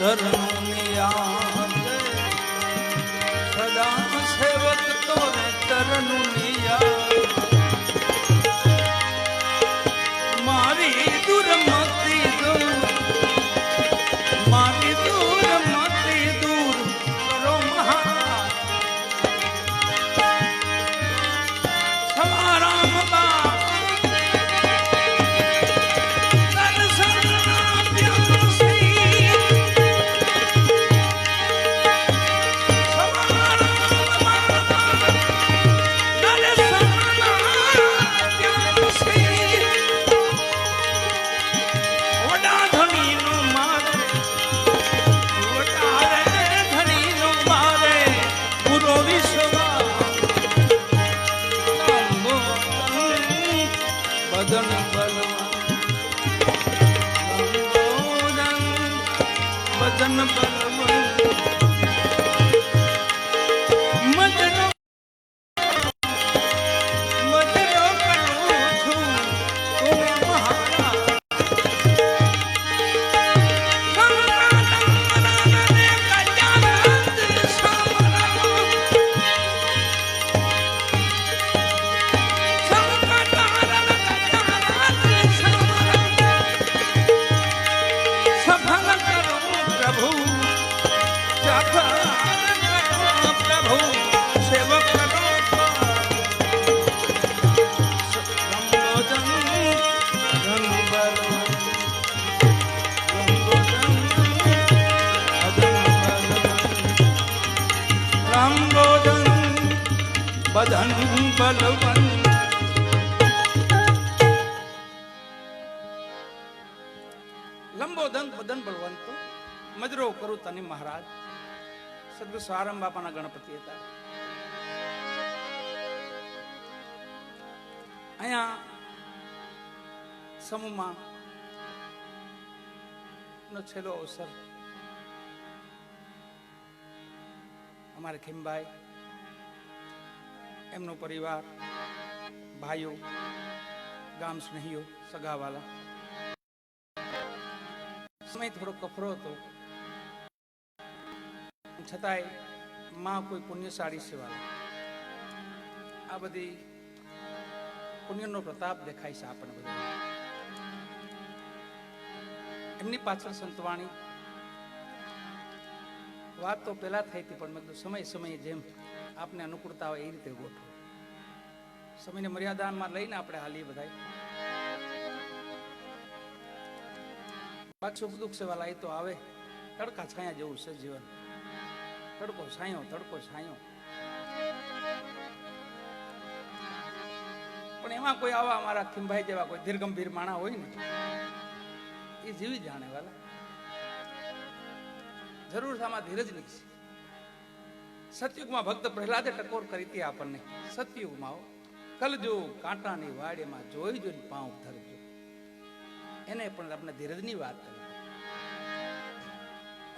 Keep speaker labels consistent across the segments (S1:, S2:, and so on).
S1: ચરણુનિયા સદા સેવક તોરે ચરણુનિયા મારી દુર્મતિ દૂર મારી દુર્મતિ દૂર કરો મહા સમારામ બા बदन बदन बलवन लंबोदन बदन बलवंत मजरो करू तनी महाराज सदगुरु स्वारंभ बापाना गणपति હતા અહીંયા સમૂહમાં નો છેલ્લો અવસર અમારે ખીમભાઈ એમનો પરિવાર ભાઈઓ ગામ સ્નેહીઓ સગાવાલા સમય થોડો કફરો હતો છતાંય માં કોઈ પુણ્યશાળી સેવા આ બધી પુણ્યનો પ્રતાપ દેખાય છે આપણને બધા એમની પાછળ સંતવાણી વાત તો પહેલા થઈ હતી પણ મેં કીધું સમય સમયે જેમ આપને અનુકૂળતા હોય એ રીતે ગોઠવો સમયને મર્યાદામાં લઈને આપણે હાલીએ બધા બાકી સુખ દુઃખ સેવા લાવી તો આવે તડકા છાયા જેવું છે જીવન તડકો છાયો પણ એમાં કોઈ આવા અમારા ખીમભાઈ જેવા કોઈ ધીરગંભીર માણા હોય ને એ જીવી જાણે વાલા જરૂર આમાં ધીરજ નહીં સતયુગમાં ભક્ત પ્રહલાદે ટકોર કરી હતી આપણને સતયુગમાં કલજો કાંટાની વાડીમાં જોઈ જોઈને પાઉં ધરજો એને પણ આપણે ધીરજની વાત કરી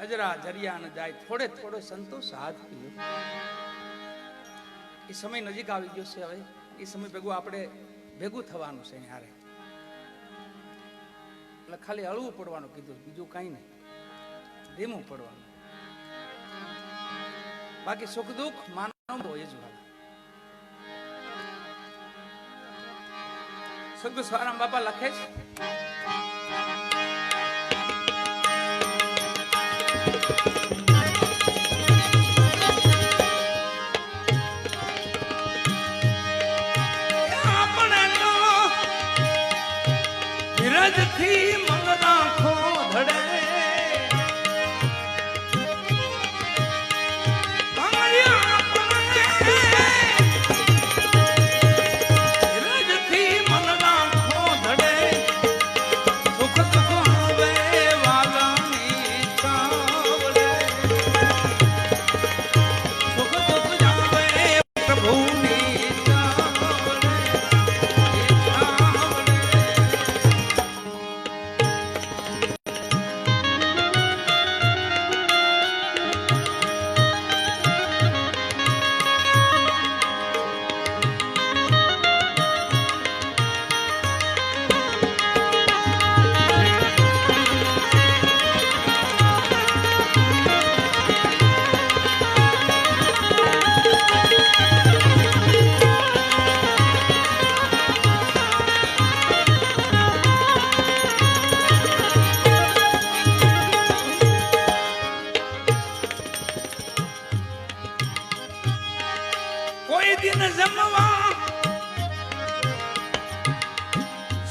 S1: અજરા જરિયા ન જાય થોડે થોડો સંતોષ હાથ પીયો એ સમય નજીક આવી ગયો છે હવે એ સમય ભેગું આપણે ભેગું થવાનું છે યારે એટલે ખાલી હળવું પડવાનું કીધું બીજું કઈ નહીં ધીમું પડવાનું બાકી સુખ દુઃખ માનવ હોય જ વાલા સદગુરુ સ્વારામ બાપા લખે છે આપણે તો ધીરજથી મન રાખો ધડે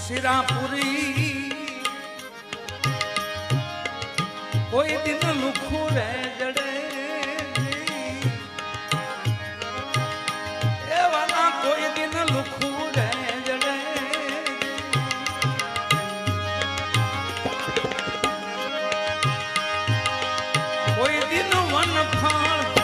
S1: सिरापुरी कोई दिन लुखू रह जड़े ए वाला कोई दिन लुखू रह जड़े कोई दिन वन फाड़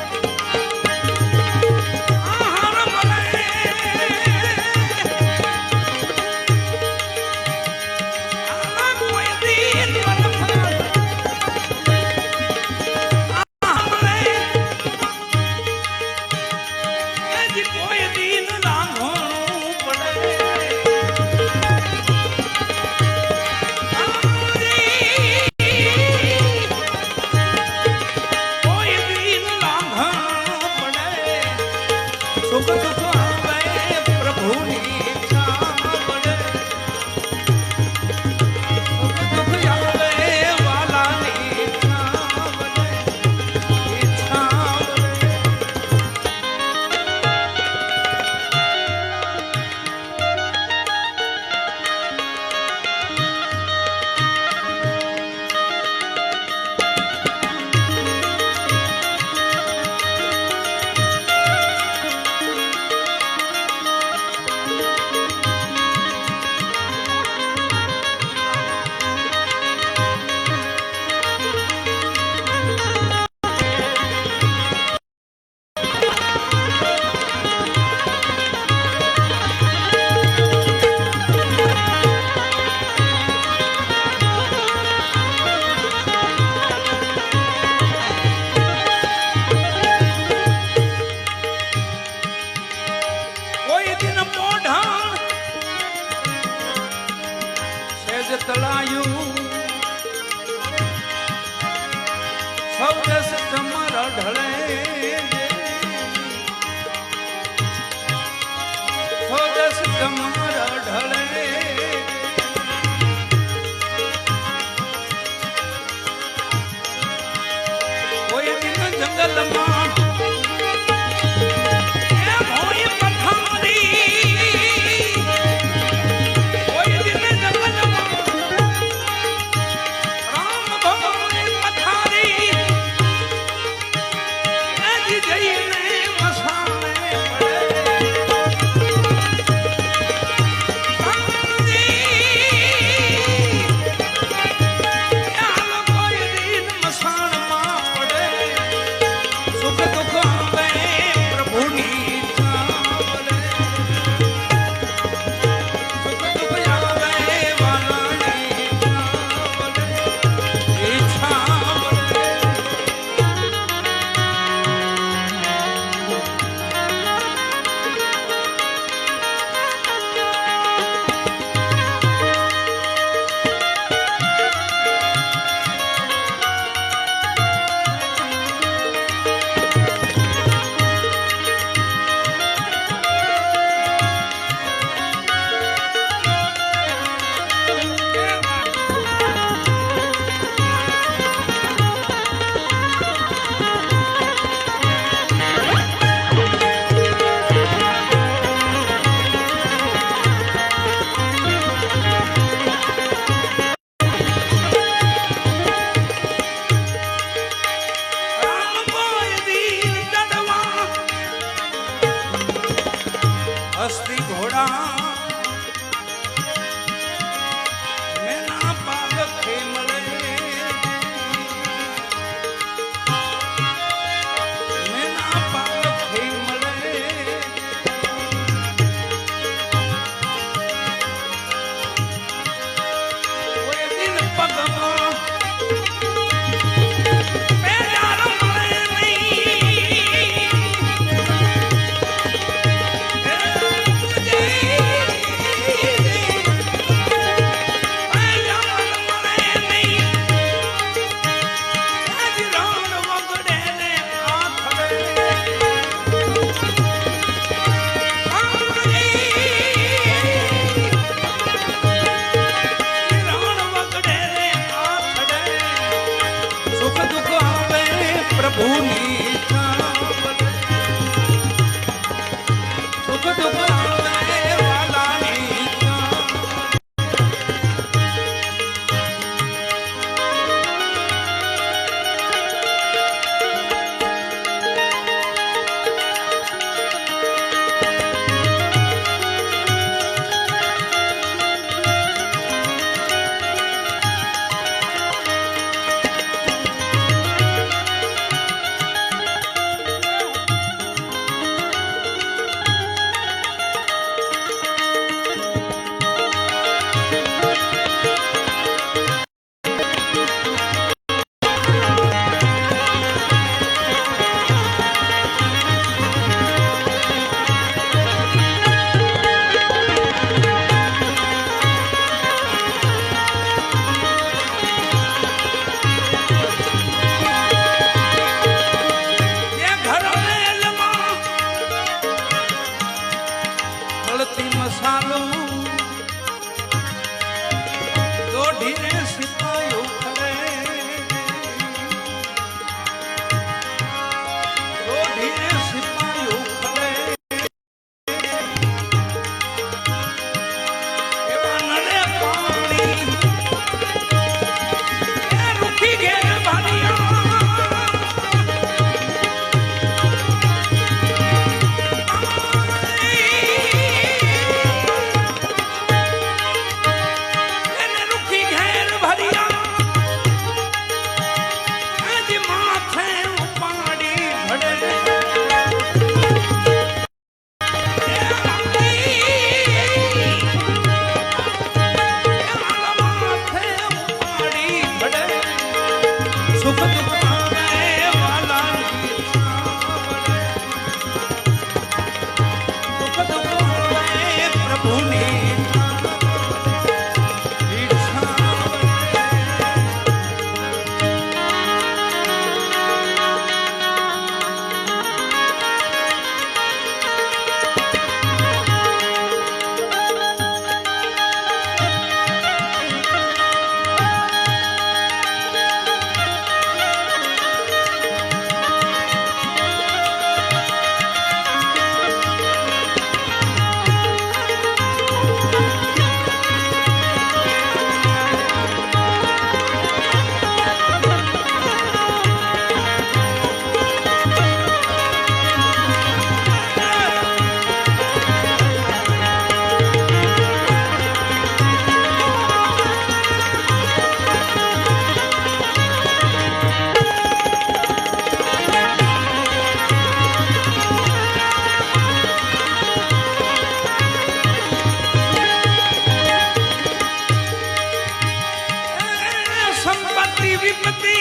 S1: પતિ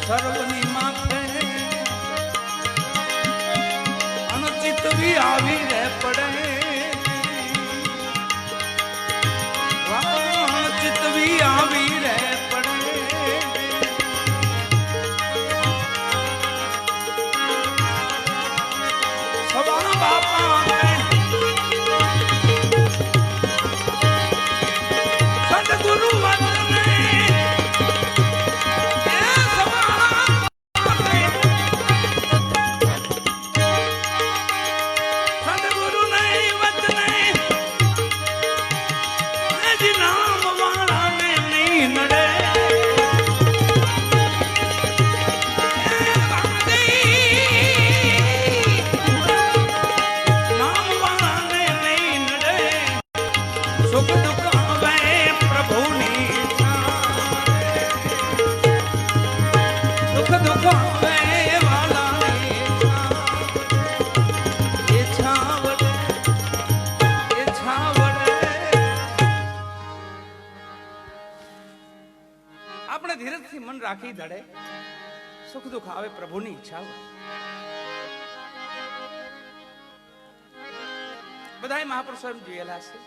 S1: સર્વની માથે અનુચિત બી આવી રે પડે અનુચિત બી આવી રે પડે સવા બાપા સદગુરુ વંદને સદગુરુ નહીં વંદને જી નામ વાળાને નહીં નડે નામ વાળાને નહીં નડે સુખ દુઃખ આવે પ્રભુની દુઃખ દુઃખ આવે વાલાની એ છાવડે એ છાવડે આપણે ધીરજથી મન રાખી ધડે સુખ દુઃખ આવે પ્રભુની ઈચ્છા બધાય મહાપુરુષો એમ જોયેલા છે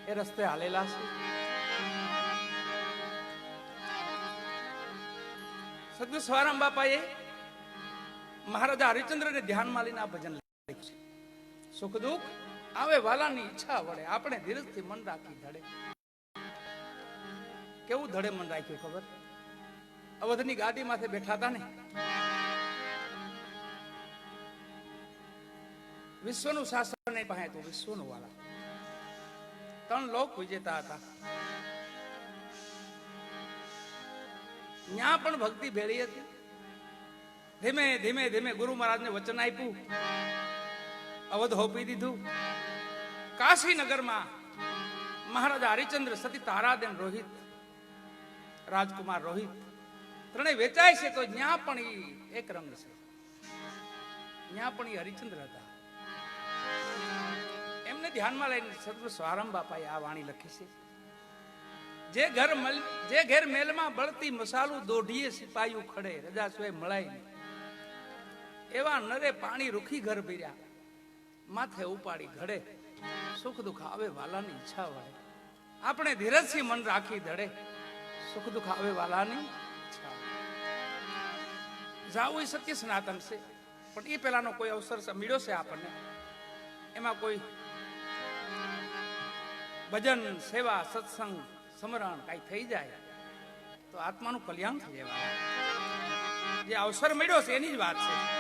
S1: એ રસ્તે હાલેલા છે સદગુરુ સવારામ બાપાએ મહારાજા હરિચંદ્રને ધ્યાનમાં લઈને આ ભજન લખ્યું છે સુખ દુઃખ આવે વાલાની ઈચ્છા વડે આપણે ધીરજથી મન રાખી ધડે કેવું ધડે મન રાખ્યું ખબર અવધની ગાદી માથે બેઠા હતા ને વિશ્વનું શાસન એ પાસે હતું વિશ્વનું વાલા 3 લોક વિજેતા હતા ત્યાં પણ ભક્તિ ભેળી હતી ધીમે ધીમે ધીમે ગુરુ મહારાજને વચન આપ્યું અવધ હોપી દીધું કાશીનગરમાં મહારાજા હરિચંદ્ર સતી તારાદેન રોહિત રાજકુમાર રોહિત ત્રણેય વેચાય છે તો ત્યાં પણ એક રંગ છે ત્યાં પણ હરિચંદ્ર હતા એમને ધ્યાનમાં લઈને સદગુરુ સવારામ બાપાએ આ વાણી લખી છે જે ઘેર મેલમાં બળતી મસાલું દોઢીએ સિપાયું ખડે રજા સોય મળાય એવા નરે પાણી રૂખી ઘર ભર્યા માથે ઉપાડી ઘડે સુખ દુઃખ આવે વાલાની ઈચ્છા વડે આપણે ધીરજથી મન રાખી ધડે સુખ દુઃખ આવે વાલાની ઈચ્છા જાવું એ સત્ય સનાતન છે પણ એ પેલાનો કોઈ અવસર મળ્યો છે આપણને એમાં કોઈ ભજન સેવા સત્સંગ સમરણ કઈ થઈ જાય તો આત્માનું કલ્યાણ થઈ જાય જે અવસર મળ્યો છે એની જ વાત છે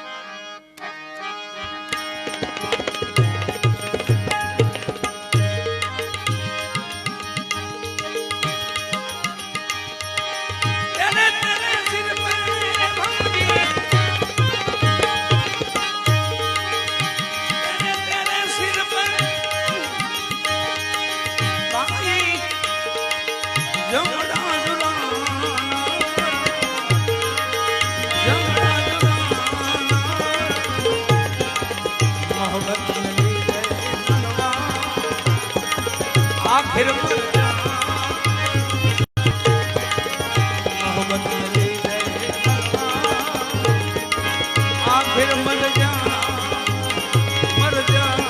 S1: आखिर आखिर मर जा मर जा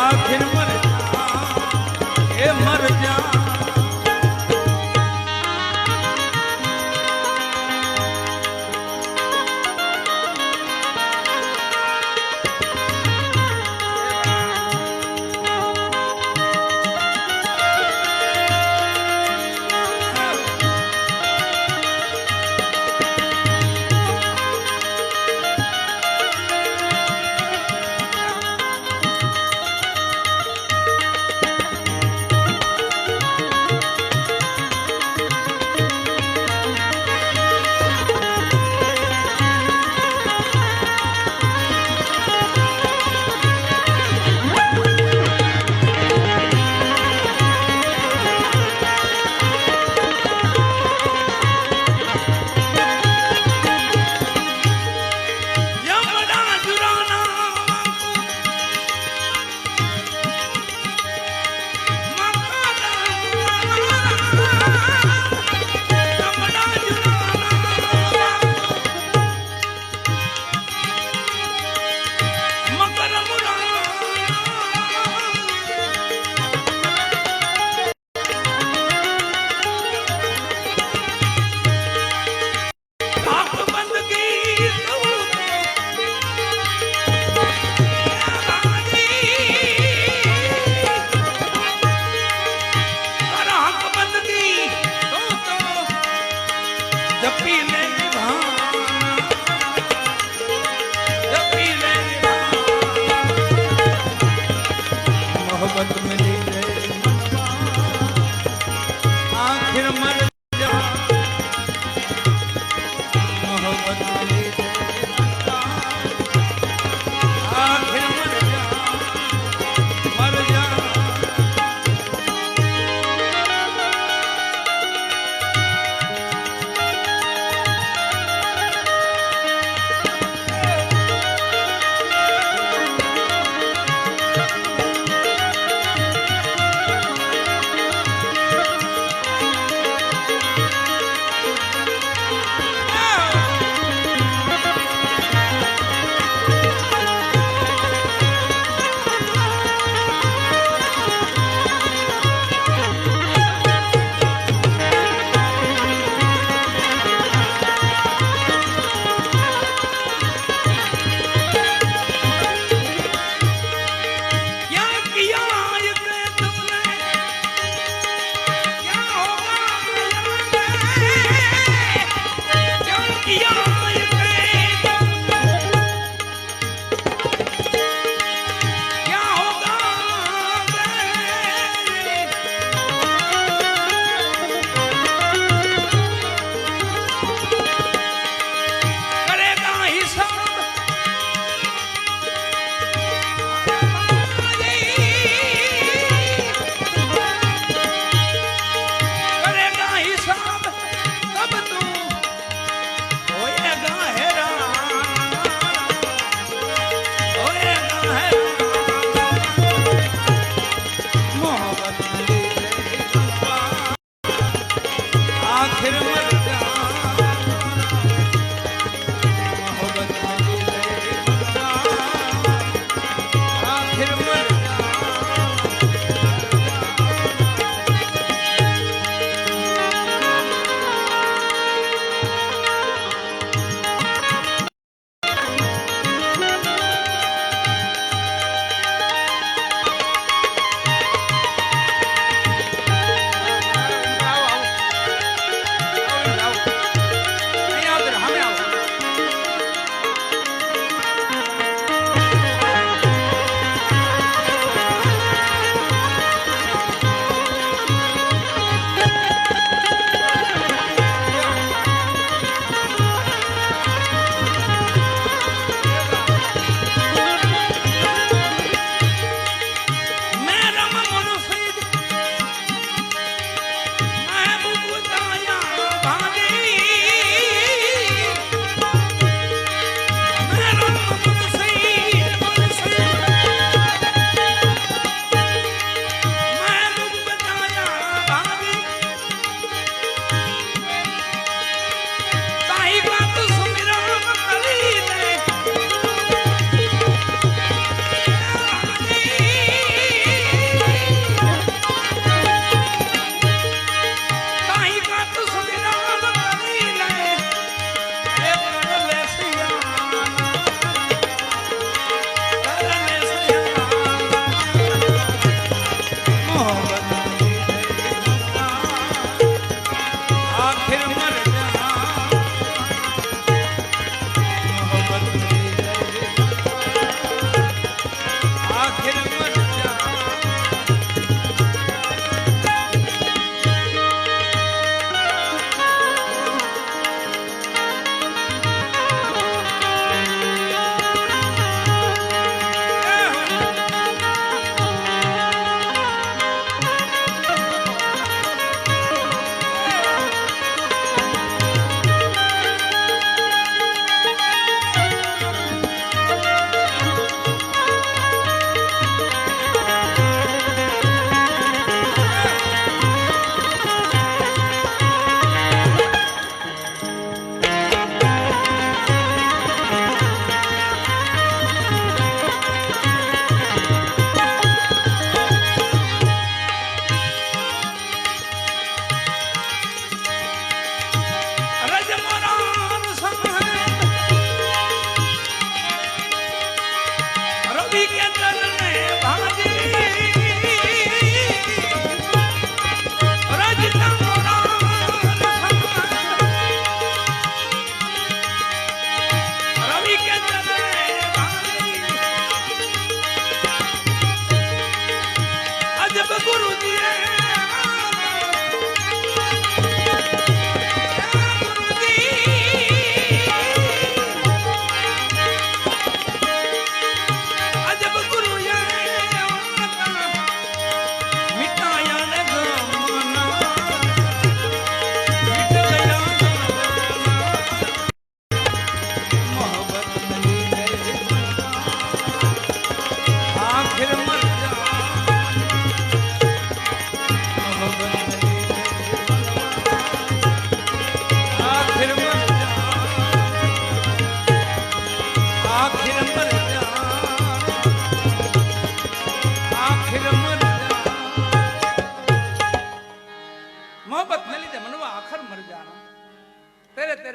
S1: आखिर मर जा ए मर जा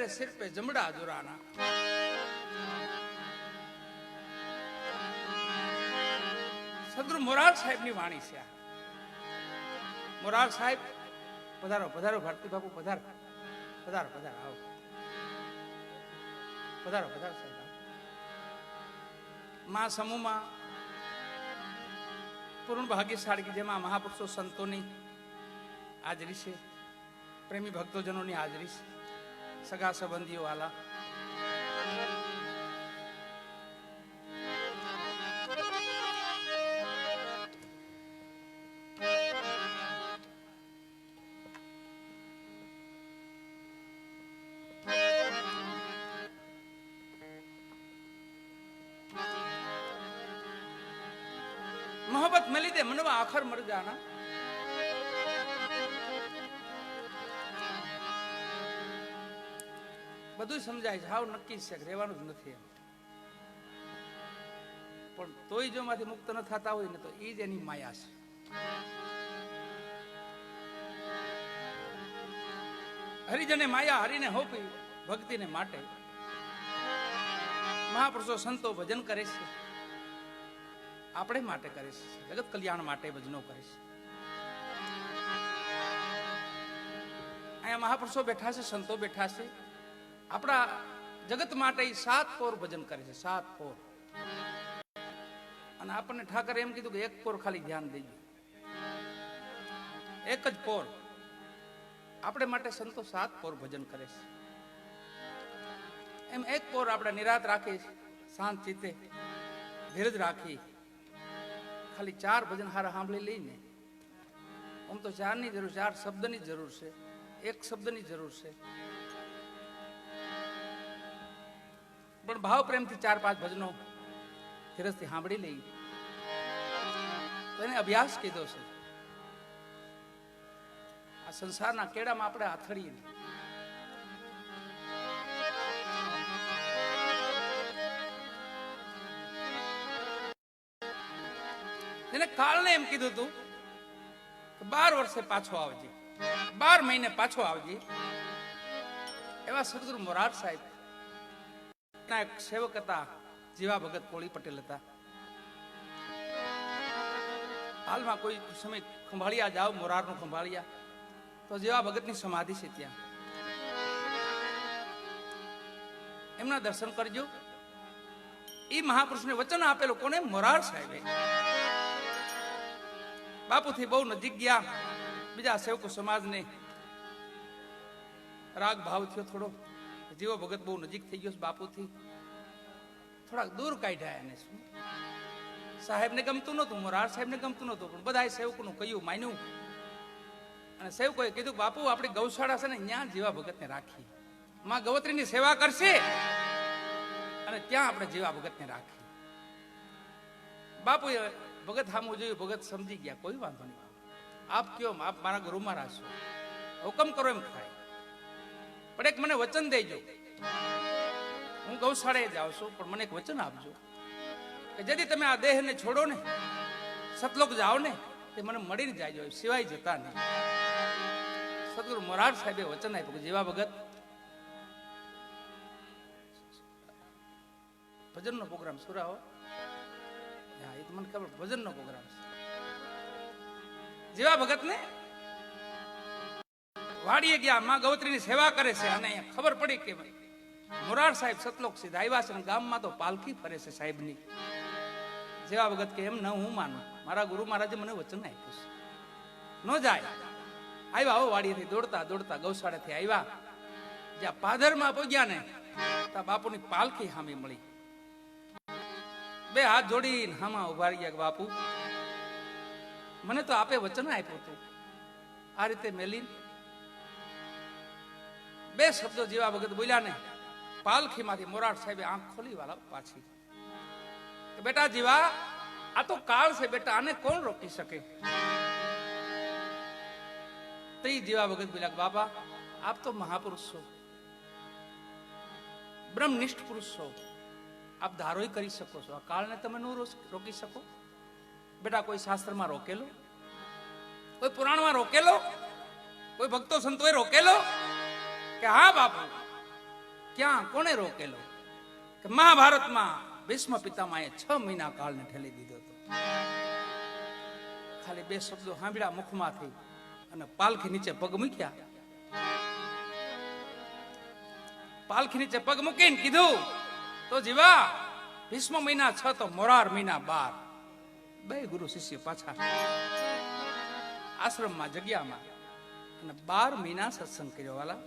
S1: सिर पे जमड़ा जुराना। સદગુરુ મોરાર સાહેબ ની વાણી છે. મોરાર સાહેબ પધારો પધારો, ભારતી બાપુ પધારો પધારો પધારો, આવો પધારો પધારો સાહેબ. માં સમૂહમાં પૂર્ણ ભાગ્યશાળી જેમાં મહાપુરુષો સંતોની હાજરી છે, પ્રેમી ભક્તોજનોની હાજરી છે, સગા સંબંધીઓ વાલા. मोहब्बत मिली दे मनवा आखर मर जाना. બધું સમજાય છે, હાવ નક્કી છે, રહેવાનું જ નથી. પણ તોય જો માંથી મુક્ત ન થતા હોય ને તો એ જ એની માયા છે. હરિજને માયા હરિને હોપી ભક્તિને માટે મહાપુરુષો સંતો ભજન કરે છે, આપણે માટે કરે છે, જગત કલ્યાણ માટે ભજનો કરે છે. અહીંયા મહાપુરુષો બેઠા છે, સંતો બેઠા છે, આપણા જગત માટે 7 પોર ભજન કરે છે, 7 પોર. અને આપણને ઠાકરે એમ કીધું કે 1 પોર ખાલી ધ્યાન દેજો, 1 જ પોર. આપણે માટે સંતો 7 પોર ભજન કરે છે. એમ 1 પોર આપણે નિરાત રાખી, શાંત ચિત્તે ધીરજ રાખી ખાલી 4 ભજન હારા સાંભળી લઈને. આમ તો 4 ની જરૂર, 4 શબ્દની જરૂર છે, 1 શબ્દની જરૂર છે. પણ ભાવ પ્રેમથી 4-5 ભજનો ધીરજથી સાંભળી લઈ તો એને અભ્યાસ કીધો છે. આ સંસારના કેડામાં આપણે આથડીએ એને કાળને એમ કીધું તું કે 12 વર્ષે પાછો આવજે, 12 મહિને પાછો આવજે. એવા સદગુરુ મોરાર સાહેબ ના એક સેવક હતા, જીવા ભગત કોળી પટેલ હતા. હાલમાં કોઈ સમય ખંભાળિયા જાઓ, મોરારનું ખંભાળિયા, તો જીવા ભગતની સમાધિ છે ત્યાં, એમના દર્શન કરજો. એ મહાપુરુષને વચન આપેલું કોને? મોરાર સાહેબે. બાપુથી બહુ નજીક ગયા, બીજા સેવકો સમાજને રાગ ભાવ થયો થોડો. જીવો ભગત બહુ નજીક થઈ ગયો બાપુથી, થોડાક દૂર કાઢ્યા એને. શું સાહેબને ગમતું નહોતું, મોરાર સાહેબને ગમતું નહોતું, પણ બધાએ સેવકોનું કહ્યું, માન્યું. અને સેવકોએ કીધું બાપુ આપણી ગૌશાળા છે ને ત્યાં જીવા ભગતને રાખી, માં ગવત્રીની સેવા કરશે અને ત્યાં આપણે જીવા ભગતને રાખી. બાપુએ ભગત સામું જોયું, ભગત સમજી ગયા, કોઈ વાંધો નહીં, આપ કયો, આપ મારા ગુરુ મહારાજ છો, હુકમ કરો એમ થાય. પણ એક મને વચન દેજો, હું ગૌશાળાએ જાઉં છું, પણ મને એક વચન આપજો કે જેથી તમે આ દેહને છોડો ને, સતલોક જાઓ ને, તે મને મળીને જાયજો, સિવાય જતા નહીં. સદગુરુ મોરાર સાહેબે વચન આપ્યું કે જીવા ભગત ભજનનો પ્રોગ્રામ સુરાવો. હા, એ તો મને ખબર, ભજનનો પ્રોગ્રામ છે. જીવા ભગત ને વાડીએ ગયા, માં ગૌત્રીની સેવા કરે છે, અને અહીંયા ખબર પડી કે મોરાર સાહેબ સતલોક સીધા આવ્યા છે, ગામમાં તો પાલખી ફરે છે સાહેબની. જેવા ભગત કે એમ ન હું માનું, મારા ગુરુ મહારાજે મને વચન આપ્યું છે, ન જાય. આવ્યા હો, વાડીએથી દોડતા દોડતા ગૌશાળાથી આવ્યા, જ્યાં પાદરમાં પહોંચ્યા ને ત્યાં બાપુની પાલખી સામે મળી. 2 હાથ જોડીને હામાં ઉભા રહ્યા કે બાપુ મને તો આપે વચન આપ્યું હતું, આ રીતે મેલી 2 શબ્દો જેવા ભગત બોલ્યા ને, પાલખીમાંથી મોરાર સાહેબે આંખ ખોલી વાળા પાછી. બેટા જીવા, આ તો કાળ છે બેટા, આને કોણ રોકી શકે? તો જીવા ભગત બોલ્યા બાબા આપ તો મહાપુરુષ છો, બ્રહ્મનિષ્ઠ પુરુષ છો, આપ ધારોય કરી શકો છો, આ કાળને તમે ન રોકી શકો. બેટા કોઈ શાસ્ત્રમાં રોકેલો, કોઈ પુરાણમાં રોકેલો, કોઈ ભક્તો સંતોએ રોકેલો કે હા બાપુ ક્યાં કોને રોકેલો? કે મહાભારતમાં ભીષ્મ પિતામહે 6 મહિના કાળને ઠેલી દીધો હતો. ખાલી 2 શબ્દો સાંભળ્યા મુખમાંથી અને પાલખી નીચે પગ મૂક્યા. પાલખી નીચે પગ મૂકીને કીધું, તો જીવા ભીષ્મ મહિના 6 તો મોરાર મહિના 12. બે ગુરુ શિષ્ય પાછા આશ્રમમાં જગ્યામાં અને 12 મહિના સત્સંગ કર્યો. વાલા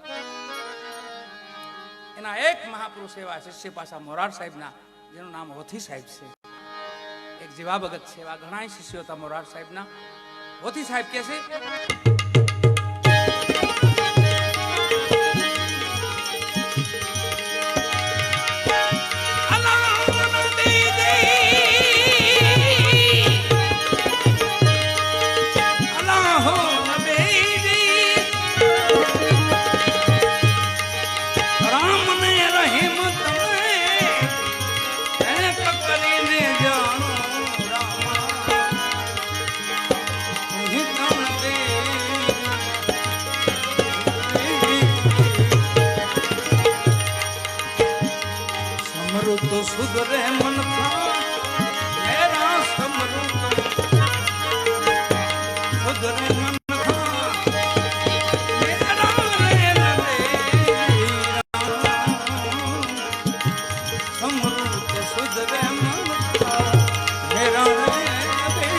S1: એના એક મહાપુરુષ એવા શિષ્ય પાછા મોરાર સાહેબના, જેનું નામ હોથી સાહેબ છે. એક જીવા ભગત છે, એવા ઘણા શિષ્યો હતા મોરાર સાહેબના. હોથી સાહેબ કે છે, તો સુધરે મન થા મેરા સમરૂપ, સુધરે મન થા મેરા રે સમરૂપ, સુધરે મન થા મેરા રે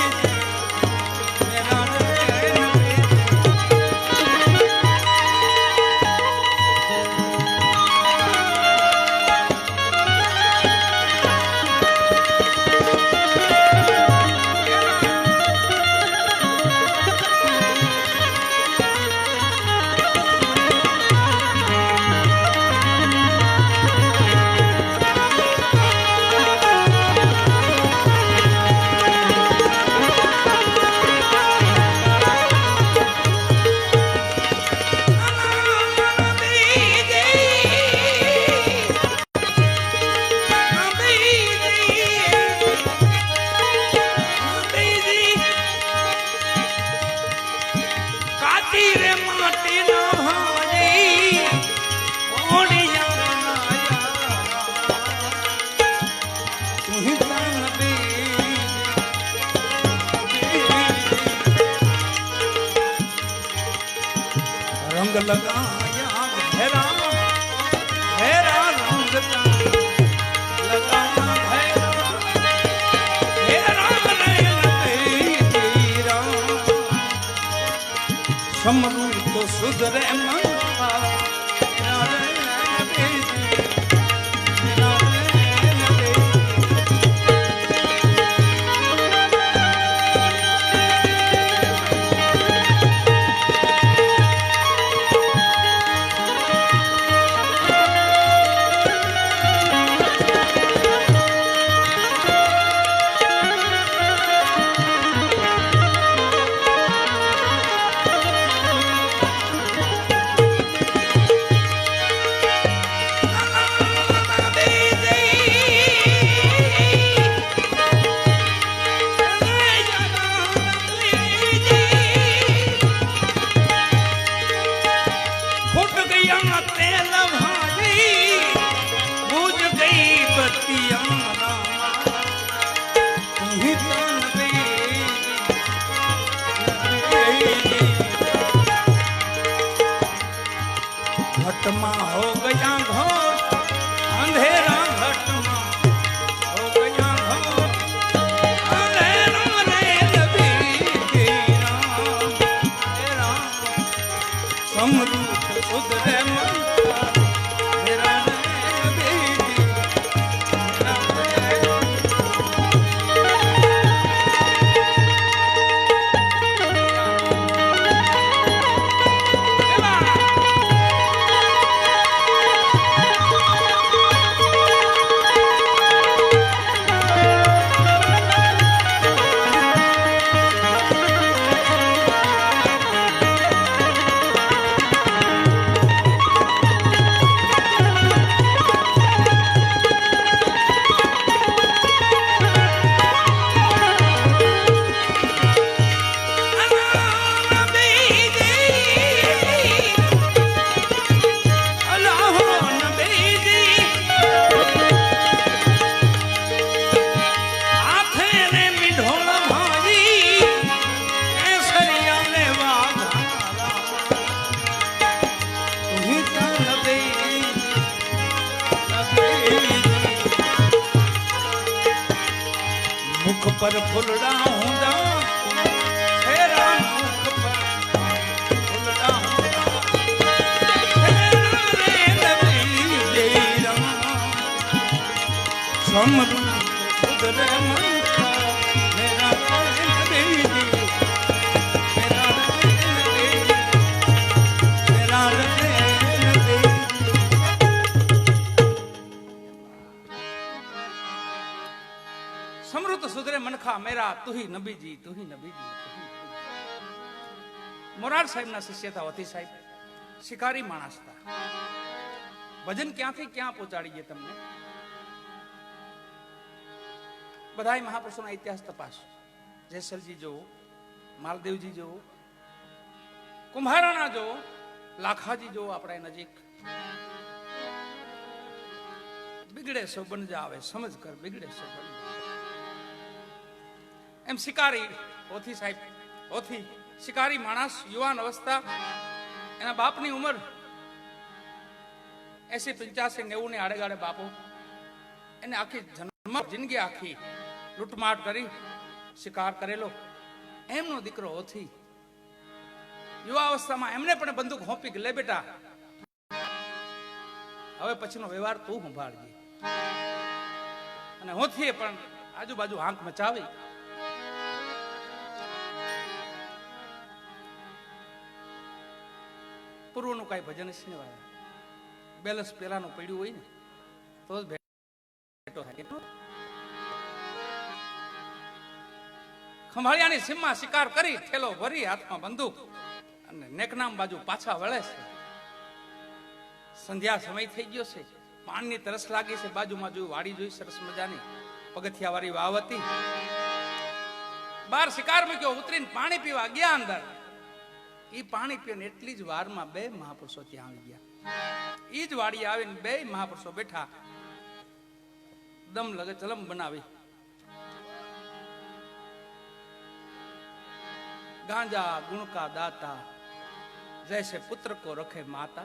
S1: रंग लगाया घेरा घेरा रंग लगाया घेरा घेरा समरू तो सुधरे मन घटमा हो गया घोर अंधेरा, घटमा हो गया घोर अंधेरा रे लबीरा समरूप सुधरे मन मेरा पर फुलड़ा हूंदा हेरा मुख पर फुलड़ा हूंदा हेरा रे नबी देरा समरू सुधरे मन का मेरा नबी मेरा नबी मेरा नबी समृत सुधरे मनखा मेरा तू ही नबी जी तू ही नबी जी મોરાર સાહેબના શિષ્ય હતા વતી સાહેબ શિકારી માણસ હતા ભજન ક્યાંથી ક્યાં પહોંચાડીએ તમને બધાય મહાપુરુષોના ઇતિહાસ તપાસો જેસલજી જોવો માલદેવજી જોવો કુંભારાના જોવો લાખાજી જોવો આપણા નજીક બિગડે સો બન જાવે સમજ કર બિગડે સો બન એમ શિકારી ઓથી સાહેબ ઓથી શિકારી માણસ યુવાન અવસ્થા એના બાપની ઉંમર 80 85 90 ને આડેગાડે બાપો એને આખી જિંદગી આખી લૂંટમાટ કરી શિકાર કરેલો એમનો દીકરો ઓથી યુવા અવસ્થામાં એમને પણ બંદૂક હોપી કે લે બેટા હવે પછીનો વ્યવહાર તું સંભાળજે અને હોથીએ પણ આજુબાજુ હાંક મચાવી પૂર્વનું કઈ ભજન છે બેલેન્સ પેલાનું પડ્યું હોય ને તો જ ભેટો થાય ખંભાળિયાની સીમમાં શિકાર કરી ઠેલો ભરી હાથમાં બંદૂક અને નેકનામ બાજુ પાછા વળે છે સંધ્યા સમય થઈ ગયો છે પાણીની તરસ લાગી છે બાજુમાં જોયું વાડી જોઈ સરસ મજાની પગથિયા વાળી વાવ હતી બાર શિકાર મૂક્યો ઉતરીને પાણી પીવા ગયા અંદર એ પાણી પીને એટલી જ વારમાં બે મહાપુરુષો ત્યાં આવી ગયા ઈ જ વાડી આવીને બે મહાપુરુષો બેઠા દમ લગે ચલમ બનાવી गांजा गुण का दाता जैसे पुत्र को रखे माता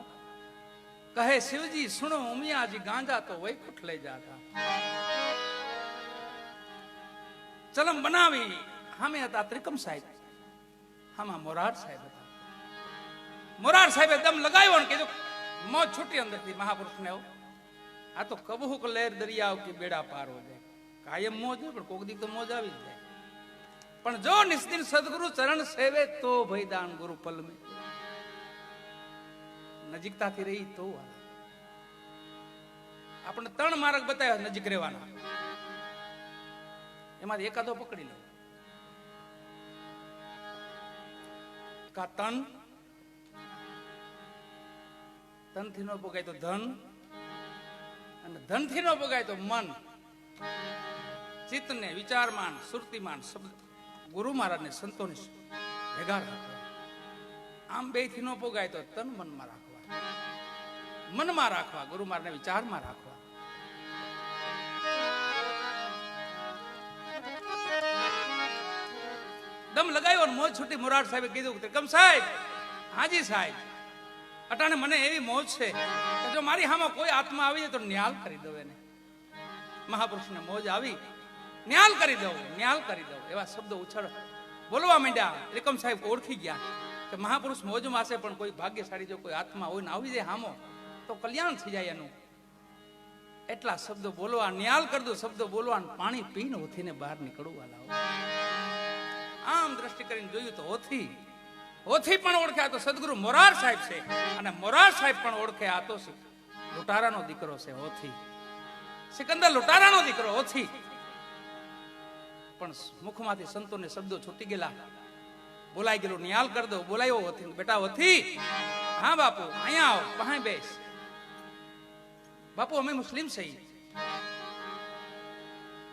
S1: कहे शिवजी सुनो उमिया जी गांजा तो वैकुंठ ले जाता चलम बनावी हमें હતા ત્રિકમ સાહેબ હમા મોરાર સાહેબ હતા મોરાર સાહેબે દમ લગાવ્યો ને કીધું મોજ છૂટી અંદરથી મહાપુરુષને આ તો કબહુ લેર દરિયા કે બેડા પાર હો જાય કાયમ મોજ પણ કોક દી તો મોજ આવી જાય પણ જો નિસ્દિન સદગુરુ ચરણ સેવે તો ભયદાન ગુરુ પલ મે નજીકતાથી રહી તો આપણે ત્રણ માર્ગ બતાવ્યા નજીક રહેવાના એમાં એકાદો પકડી લો કા તન થી ન પોગાય તો ધન અને ધન થી ન પોગાય તો મન ચિત્તને વિચારમાન સુરતીમાન શબ્દ ગુરુ મહારાજ ને સંતોને ભેગા રાખવા આમ બે થી ન પોગાય તો તન મનમાં રાખવા મનમાં રાખવા ગુરુ મહારાજ ને વિચારમાં રાખવા દમ લગાવ્યો મોજ છૂટી મોરાર સાહેબે કીધું ત્રિકમ સાહેબ હાજી સાહેબ અટાણે મને એવી મોજ છે કે જો મારી હામાં કોઈ આત્મા આવી જાય તો ન્યાલ કરી દઉં એને મહાપુરુષને મોજ આવી ન્યાલ કરી દઉં એવા શબ્દો ઉછળ બોલવા માંડ્યા ત્રિકમ સાહેબ ઓળખી ગયા કે મહાપુરુષ મોજમાં હશે પણ કોઈ ભાગ્યશાળી જો કોઈ આત્મા હોય ને આવી જાય હામો તો કલ્યાણ થઈ જાય એનું એટલા શબ્દો બોલવા ન્યાલ કરી દઉં શબ્દો બોલવા પાણી પીને ઓથીને બહાર નીકળવા લાવો આમ દ્રષ્ટિ કરીને જોયું તો ઓથી પણ ઓળખ્યા તો સદગુરુ મોરાર સાહેબ છે અને મોરાર સાહેબ પણ ઓળખે આ તો લૂંટારાનો દીકરો છે ઓથી સિકંદર લૂંટારાનો દીકરો ઓથી પણ મુખમાંથી સંતોને શબ્દો છૂટી ગયેલા બોલાઈ ગયેલું નિયાલ કરી દો બોલાયો ઓથી બેટા ઓથી હા બાપુ અહીંયા આવો પાસે બેસ બાપુ અમે મુસ્લિમ છીએ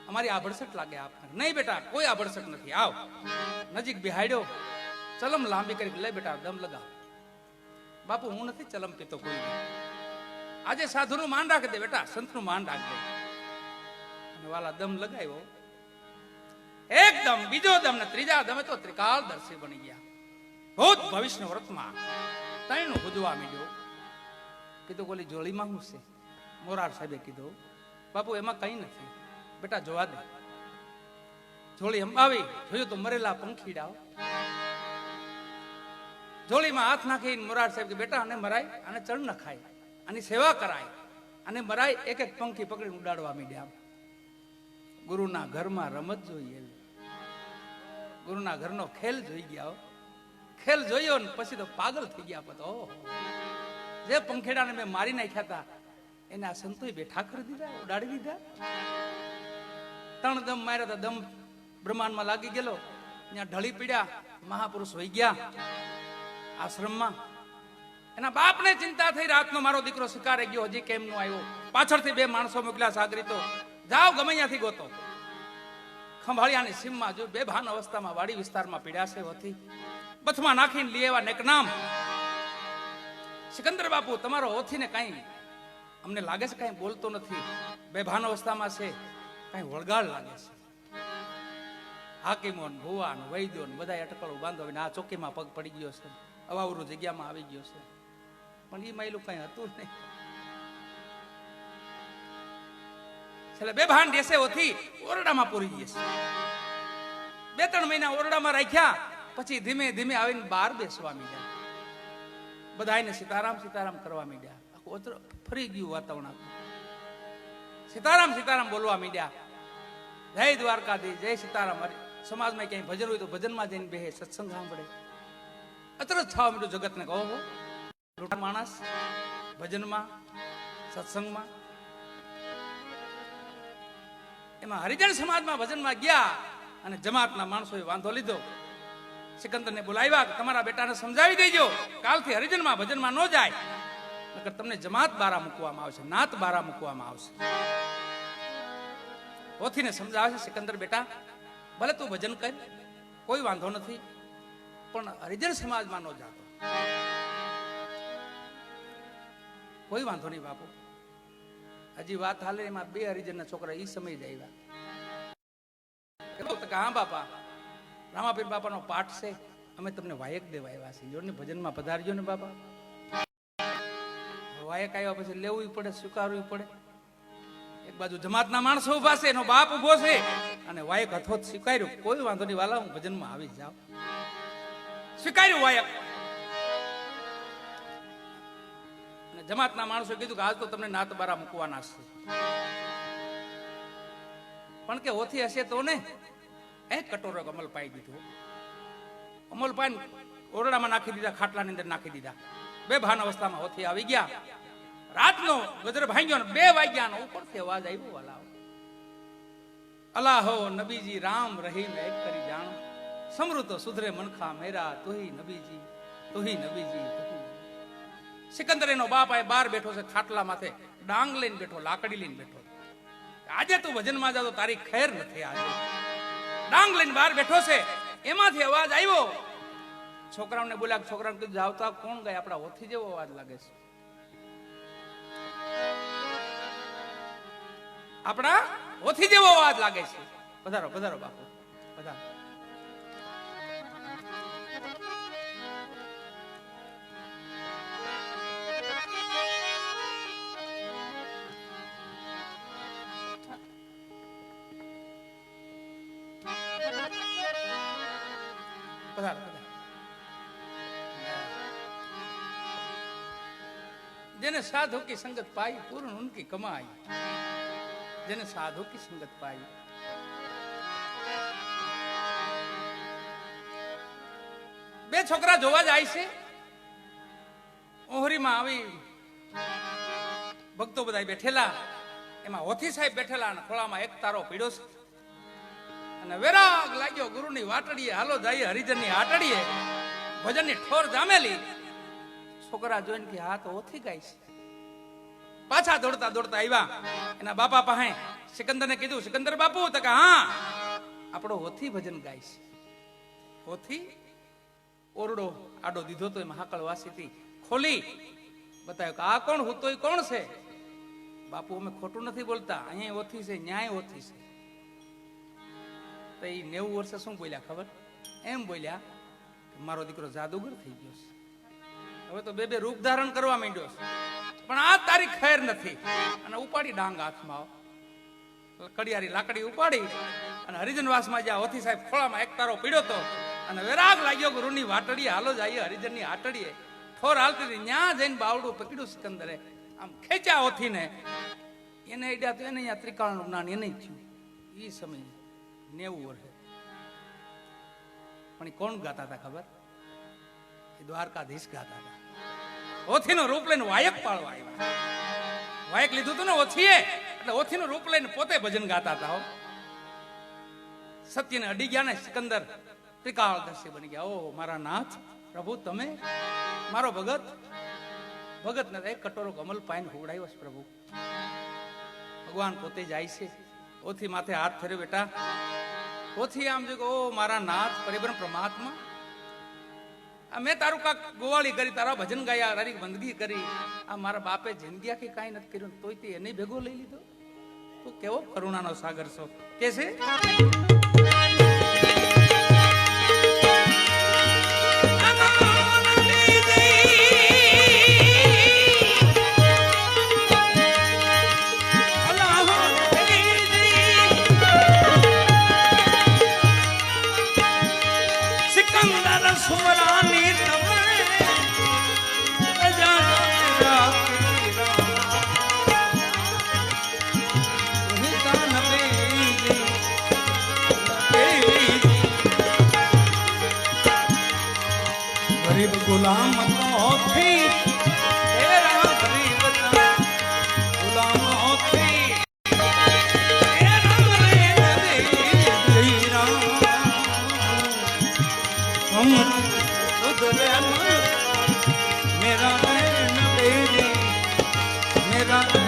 S1: અમારી આભડસટ લાગે આપને નહીં બેટા કોઈ આભડસટ નથી આવ નજીક બિહાડ્યો ચલમ લાંબી કરી લે બેટા દમ લગાવ બાપુ હું નથી ચલમ પીતો કોઈ આજે સાધુનું માન રાખી દે બેટા સંતનું માન રાખી દે અને વાલા દમ લગાવ્યો એકદમ બીજો દમ ને ત્રીજા દમે તો ત્રિકાળદર્શી બની ગયા ભૂત ભવિષ્ય વર્તમાન ત્રણનું બુજવા માંડ્યો કીધું ગોલી જોડીમાં હું છે મોરાર સાહેબે કીધું બાપુ એમાં કઈ નથી બેટા જોવા દે જોડી અંબાવી જોયું તો મરેલા પંખીડાઓ. જોડીમાં હાથ નાખીને મોરાર સાહેબ કે બેટા આને મરાય, આને ચણ નખાય, આની સેવા કરાય, આને મરાય. એક એક પંખી પકડીને ઉડાડવા માંડ્યા. ગુરુના ઘરમાં રમત જોઈએ, ગુરુના ઘરનો ખેલ જોઈ ગયા. ખેલ જોયો ને પછી તો પાગલ થઈ ગયા. પતો જે પંખેડાને મેં મારી નાખ્યા હતા એને આ સંતોએ બેઠા કરી દીધા, ઉડાડી દીધા. 3 દમ માર્યા હતા, દમ બ્રહ્માંડમાં લાગી ગયેલો. ત્યાં ઢળી પીડ્યા. મહાપુરુષ હોઈ ગયા આશ્રમમાં. એના બાપને ચિંતા થઈ, રાતનો મારો દીકરો શિકારે ગયો, હજી કેમ નો આવ્યો. પાછળથી 2 માણસો મોકલ્યા, સાગરી તો જાઓ ગમે ત્યાંથી ગોતો. ખંભાળિયાની સીમમાં જો બેભાન અવસ્થામાં વાડી વિસ્તારમાં પીડ્યા છે. હોથી બથમાં નાખીને લઈ આવ્યા નેકનામ. સિકંદર બાપુ તમારો હોથીને કાંઈ અમને લાગે છે કાંઈ બોલતો નથી, બેભાન અવસ્થામાં છે, કાંઈ વળગાડ લાગે છે. હાકીમો ને ભુવા ને વૈદ્યો ને બધા અટકળો બાંધો આ ચોકીમાં પગ પડી ગયો છે, અવાવરું જગ્યામાં આવી ગયો છે. પણ એ માયલું કઈ હતું નહીં. છેલ્લે બેભાન દેશે હોથી ઓરડામાં પૂરી જશે. 2-3 મહિના ઓરડામાં રાખ્યા. પછી ધીમે ધીમે આવીને બહાર બેસવા માંડ્યા. બધા એને સીતારામ સીતારામ કરવા માંડ્યા. આખું ફરી ગયું વાતાવરણ. સીતારામ સીતારામ બોલવા માંડ્યા. જય દ્વારકાધીશ, જય સીતારામ. સમાજમાં ક્યાંય ભજન હોય તો ભજનમાં જઈને બેહે, સત્સંગ સાંભળે. અતરજ થવા માંડ્યું જગતને. કહો લૂંટા માણસ ભજનમાં સત્સંગમાં. એમાં હરિજન સમાજમાં ભજનમાં ગયા અને જમાતના માણસોએ વાંધો લીધો. સિકંદરને બોલાવ્યા કે તમારા બેટાને સમજાવી દેજો, કાલથી હરિજનમાં ભજનમાં ન જાય, નકર તમને જમાત બારા મૂકવામાં આવશે, નાત બારા મૂકવામાં આવશે. હોથીને સમજાવે છે, સિકંદર બેટા ભલે તું ભજન કર, કોઈ વાંધો નથી, પણ હરિજન સમાજમાં ન જાતો. કોઈ વાંધો નહીં બાપુ. હજી વાત હાલે એમાં 2 હરિજનના છોકરા એ સમય જ આવ્યા. હા બાપા, રામાપીર બાપાનો પાઠ છે, અમે તમને વાયક દેવા આવ્યા છીએ, જો ને ભજનમાં પધારજો ને બાપા. વાયક આવ્યા પછી લેવું પડે, સ્વીકારવું પડે. એક બાજુ જમાતના માણસો ઉભા છે, એનો બાપ ઉભો છે, અને વાયક હથોત સ્વીકાર્યું. કોઈ વાંધો નહીં વાલા, હું ભજનમાં આવી જાઉં. સ્વીકાર્યું વાયક. અને જમાતના માણસો કીધું કે આજ તો તમને નાત બારા મૂકવાના છે. પણ કે હોથી હશે તો ને. કટોરો અમલ પાઈ દીધો. અમલ પાઈ ઓરડામાં નાખી દીધા, ખાટલાની અંદર નાખી દીધા. બેભાન અવસ્થામાં હોથી આવી ગયા. રાતનો ગજર ભાંગ્યો ને 2 વાગ્યાનો ઉપરથી અવાજ આવ્યો, વાલા અલ્લાહો નબીજી રામ રહીમ એક કરી જાણો, સમૃતો સુધરે મનખા મેરા, તુહી નબીજી તુહી નબીજી. સિકંદર એનો બાપ આ બહાર બેઠો છે, ખાટલા માથે ડાંગ લઈને બેઠો, લાકડી લઈને બેઠો. આજે તું ભજનમાં જા તો તારી ખેર નથી. આજે ડાંગ લઈને બહાર બેઠો છે. એમાંથી અવાજ આવ્યો. છોકરાઓને બોલ્યા, છોકરાને કીધું આવતા કોણ ગયા? આપણા હોથી જેવો અવાજ લાગે છે. આપણા હોથી જેવો અવાજ લાગે છે. પધારો પધારો બાપુ, પધારો. જેને साधु की संगत पाई पूर्ण उनकी कमाई, જેને साधु की संगत पाई. બે છોકરા જોવા જાય છે. ઓહરીમાં આવી ભક્તો બધા બેઠેલા, એમાં હોથી સાહેબ બેઠેલા અને ખોળામાં એક તારો પીડ્યો છે. અને વેરાગ લાગ્યો ગુરુની વાટડીએ, હાલો જાય હરિજનની હાટડીએ, ભજનની ઠોર જામેલી. છોકરા જોઈને કે હા તો હોથી ગાય છે. પાછા દોડતા દોડતા આવ્યા એના બાપા પાસે. સિકંદરને કીધું, સિકંદર બાપુ, તો કે હા આપણો હોથી ભજન ગાય છે. હોથી ઓરડો આડો દીધો તો એમાં હાકળ વાસીથી ખોલી બતાવ્યો કે આ કોણ હુતોય કોણ છે? બાપુ અમે ખોટું નથી બોલતા, અહીંયા હોથી છે, ન્યાય હોથી છે. તો એ 90 વર્ષે શું બોલ્યા ખબર? એમ બોલ્યા મારો દીકરો જાદુગર થઈ ગયો છે, હવે તો 2 રૂપ ધારણ કરવા માંડ્યો છે, પણ આ તારી ખેર નથી. અને ઉપાડી ડાંગ હાથમાં, કડિયારી લાકડી ઉપાડી અને હરિજનવાસમાં જ્યાં ઓથી સાહેબ ખોળામાં એક તારો પીડ્યો તો અને વિરાગ લાગ્યો ગુરુની વાટડીએ હાલો જઈએ હરિજનની આટડીએ ઠોર હાલતી હતી ત્યાં જઈને બાવડું પકડ્યું સિકંદરે આમ ખેંચ્યા ઓથીને એને આઈડિયા તો એને અહીંયા ત્રિકાળનું જ્ઞાન એને જ થયું એ સમયે 90 વર્ષે પણ એ કોણ ગાતા હતા ખબર એ દ્વારકાધીશ ગાતા હતા ઓથીનો રૂપ લઈને વાયક પાળવા આવ્યા વાયક લીધું હતું ને ઓથીએ એટલે ઓથીનું રૂપ લઈને પોતે ભજન ગાતા હતા સત્યને અડી ગયા ને સિકંદર ત્રિકાળદર્શી બની ગયા ઓહ મારા નાથ પ્રભુ તમે મારો ભગત ને એક કટોરો કમલ પાઈને હોવડાવ્યો છે પ્રભુ ભગવાન પોતે જાય છે ઓથી માથે હાથ ફેર્યો બેટા ઓથી આમ જો ઓ મારા નાથ પરિબ્રહ્મ પરમાત્મા મેં તારું કાક ગોવાળી કરી તારા ભજન ગાયા તારી બંદગી કરી આ મારા બાપે જિંદગી આખી કાંઈ નથી કર્યું તોય તે એને ભેગો લઈ લીધો તું કેવો કરુણાનો સાગર છો કે છે ગુલામ નોથી તેરા ગરીબ ગુલામ નોથી તેરા રે રામ હમ ઉદરે મેરા નૈન બેરી મેરા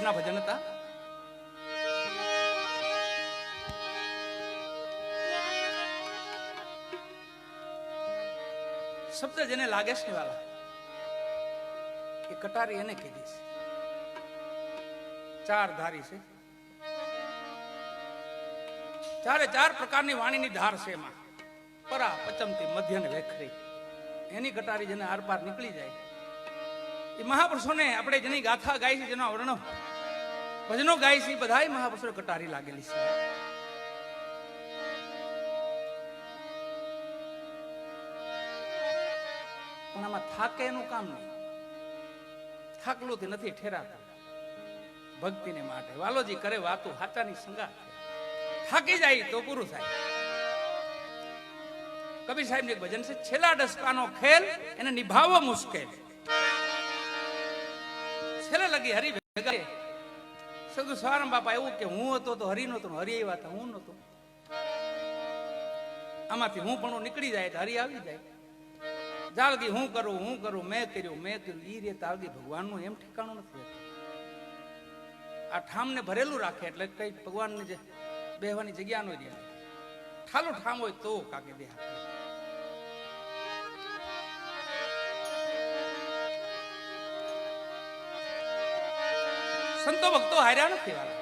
S1: એમના ભજન હતા. શબ્દ જેને લાગે છે વાલા, એ કટારી એને કીધી છે. ચાર ધારી છે, ચારે ચાર પ્રકારની વાણીની ધાર છે એમાં. પરા, પચમતી, મધ્ય ને વેખરી. એની કટારી જેને આર પાર નીકળી જાય, એ મહાપુરુષોને આપણે જેની ગાથા ગાય છે, જેનો વર્ણો ભજનો ગાય છે, બધા મહાપુરુષો કટારી લાગેલી છે. પણ આમાં થાકે એનું કામ નહીં. થાકલું નથી ઠેરાતું ભક્તિને માટે. વાલોજી કરે વાતું હાચાની સંગાત. થાકી જાય તો પૂરું થાય. કબીર સાહેબ નું એક ભજન છે, છેલ્લા ડસકાનો ખેલ એને નિભાવવો મુશ્કેલ. છેલ્લે લગી હરી ભેગા. સદુ સવારામ બાપા એવું કે હું હતો તો હરી નહોતો, હરી આવ્યા હતા હું નહોતો. આમાંથી હું પણ નીકળી જાય તો હરી આવી જાય. જાળગી હું કરું, મેં કર્યું. ઈ રીતે આવગી ભગવાનનું એમ ઠેકાણું નથી. આ ઠામને ભરેલું રાખે એટલે કઈ ભગવાનની જે બેહવાની જગ્યા નો દે. ઠાલું ઠામ હોય તો કાકે દે. સંતો ભક્તો હાર્યા નથી વાળા,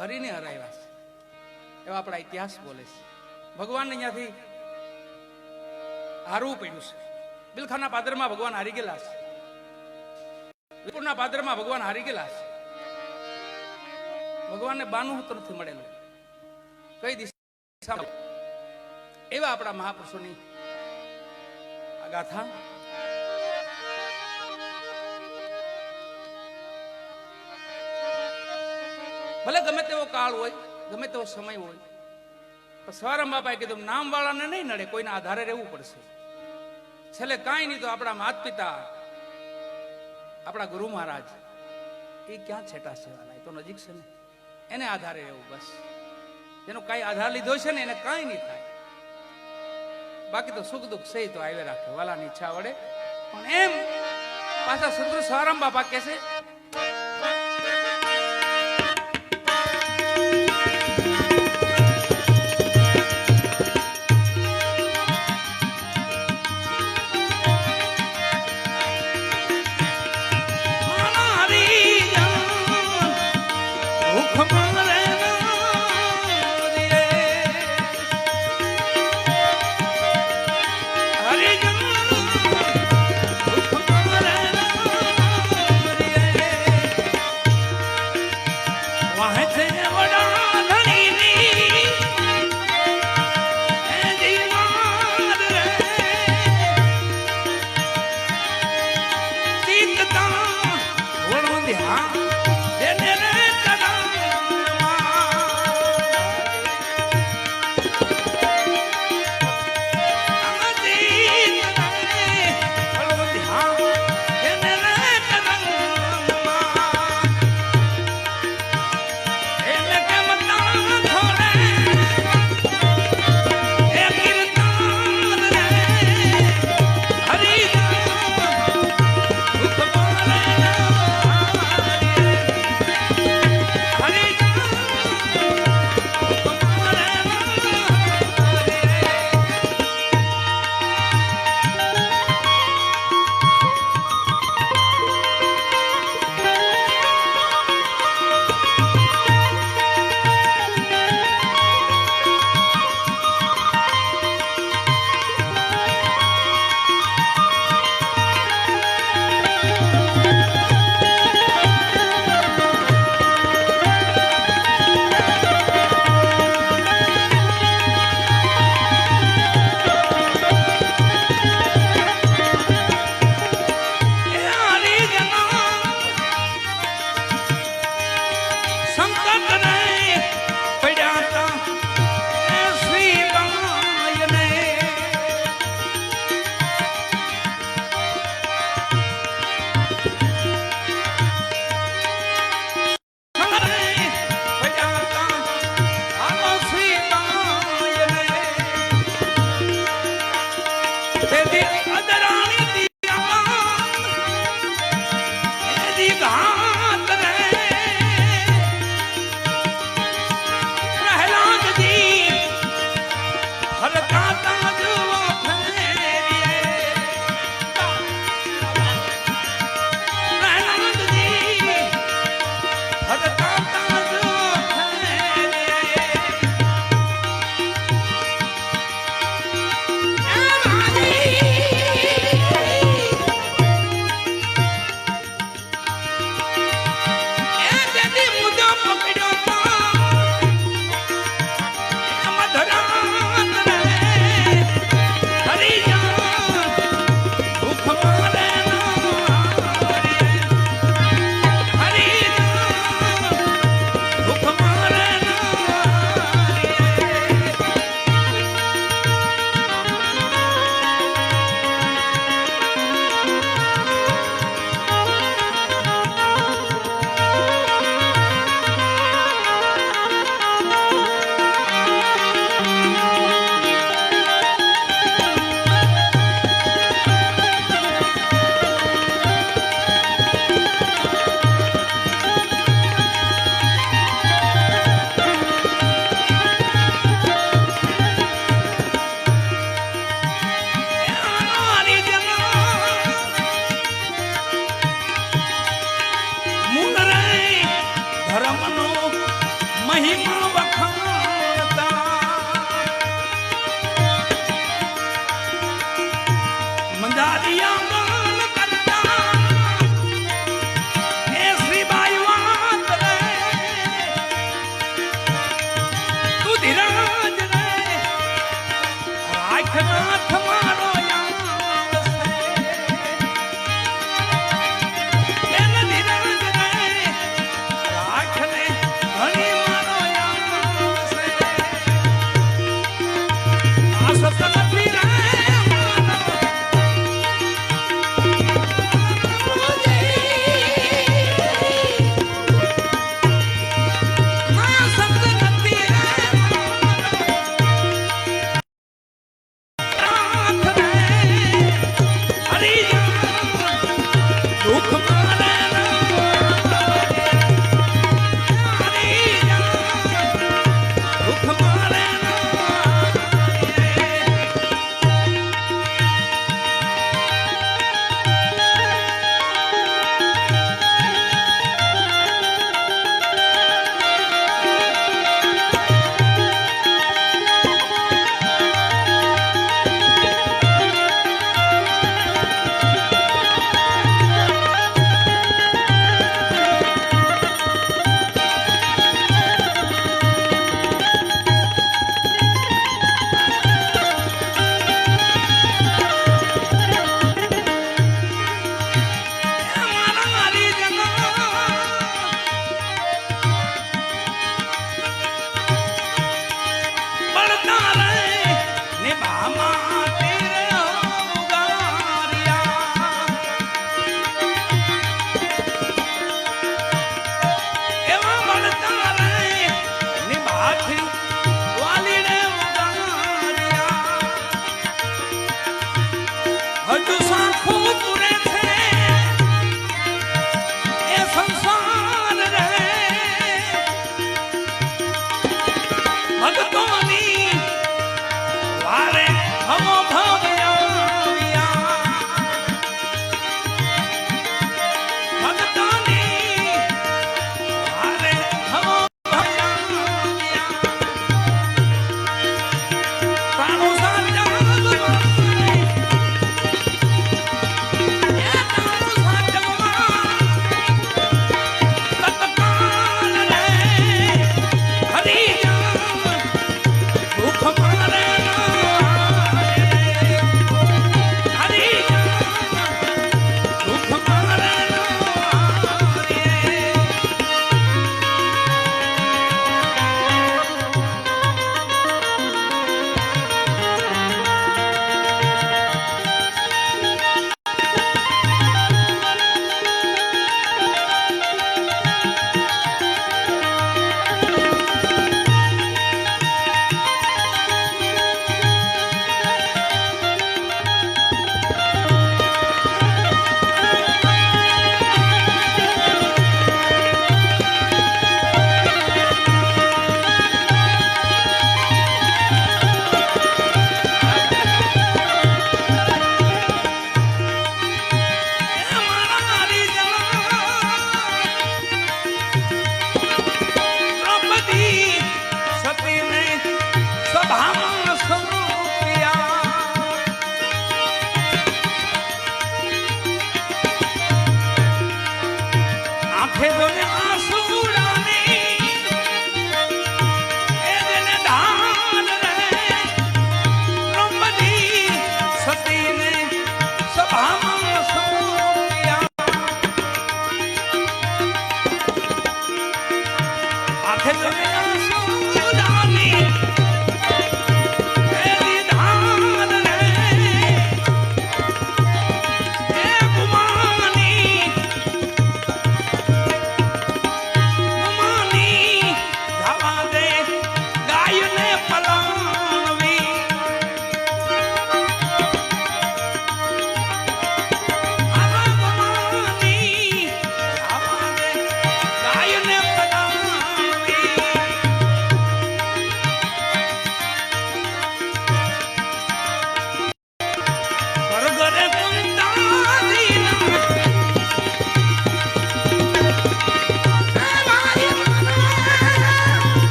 S1: હરીને હરાવ્યા છે. એવા આપણા ઇતિહાસ બોલે છે. ભગવાનને અહીંયાથી હારવું પડ્યું છે. બિલખાના પાદરમાં ભગવાન હારી ગયેલા છે. વિપુરના પાદરમાં ભગવાન હારી ગયેલા છે. ભગવાનને બાનું તો નથી મળેલું. કઈ દિશા એવા આપણા મહાપુરુષોની આ ગાથા. ભલે ગમે તેવો કાળ હોય, ગમે તેવો સમય હોય, પણ સવારામ બાપાએ કીધું નામ વાળાને નહીં નડે, કોઈના આધારે રહેવું પડશે. છેલ્લે કાંઈ નહીં તો આપણા માત પિતા, આપણા ગુરુ મહારાજ, એ ક્યાં છેટા છે વાલા? એ તો નજીક છે ને, એને આધારે રહેવું બસ. જેનો કઈ આધાર લીધો છે ને એને કાંઈ નહીં થાય. બાકી તો સુખ દુઃખ સહી તો આવે રાખે વાલાની ઈચ્છા વડે. પણ એમ પાછા સદગુરુ સવારામ બાપા કહે છે, મહિમા વખાણતા મંદારિયા ગાન કરતા એ શ્રીબાઈ વાત રે તું ધીરજ રે રાખનાથ મારો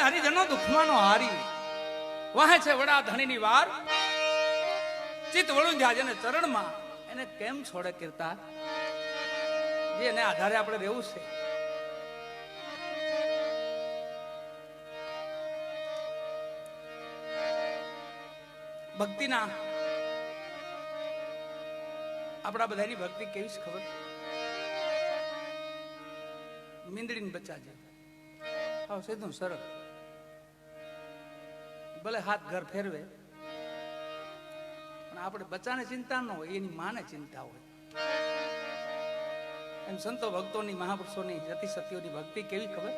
S1: હરિજનો દુખમાનો હારી વાહે છે વડા ધણીની વાર ચિત વળું જાય જેને ચરણમાં એને કેમ છોડે કીર્તા જે એને આધારે આપણે રહેવું છે. ભક્તિના આપણા બધાની ભક્તિ કેવી છે ખબર? મીંદડીને બચ્ચા છે, હા સીધું સરળ, ભલે હાથ ઘર ફેરવે પણ આપણે બચ્ચાને ચિંતા ન હોય, એની માને ચિંતા હોય. એમ સંતો ભક્તોની મહાપુરુષોની જતી સતીઓની ભક્તિ કેવી ખબર?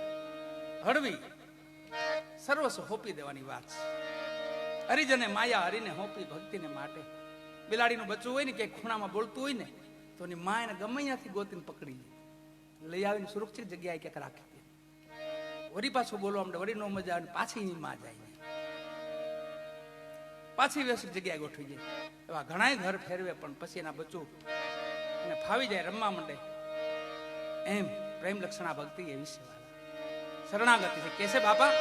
S1: હળવી, સર્વસ્વ હોપી દેવાની વાત છે. હરિજને માયા હરીને હોપી ભક્તિને માટે. બિલાડીનું બચ્ચું હોય ને કે ખૂણામાં બોલતું હોય ને તો એની મા એને ગમે ત્યાંથી ગોતીને પકડી લઈ આવીને સુરક્ષિત જગ્યાએ ક્યાંક રાખી દે. વળી પાછું બોલવા માંડે, વળી નો મજા આવે, પાછી એની માં જાય, પાછી વ્યવસ્થિત જગ્યાએ ગોઠવી જાય. એવા ઘણા ઘર ફેરવે પણ પછી એના બચ્ચું એને ફાવી જાય, રમવા માંડે. એમ પ્રેમ લક્ષણા ભક્તિ એવી છે, શરણાગતિ છે. કેસે બાપા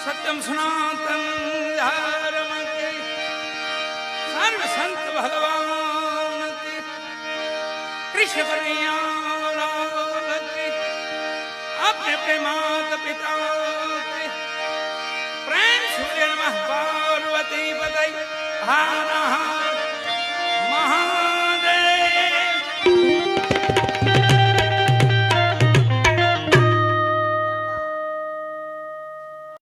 S1: સત્યમ સનાતન ધર્મ કે સર્વ સંત ભગવાન કે કૃષ્ણ કનૈયા કે अपने अपने माता पिता के प्रेम सूर्य नमः पार्वती पतई हर हर महा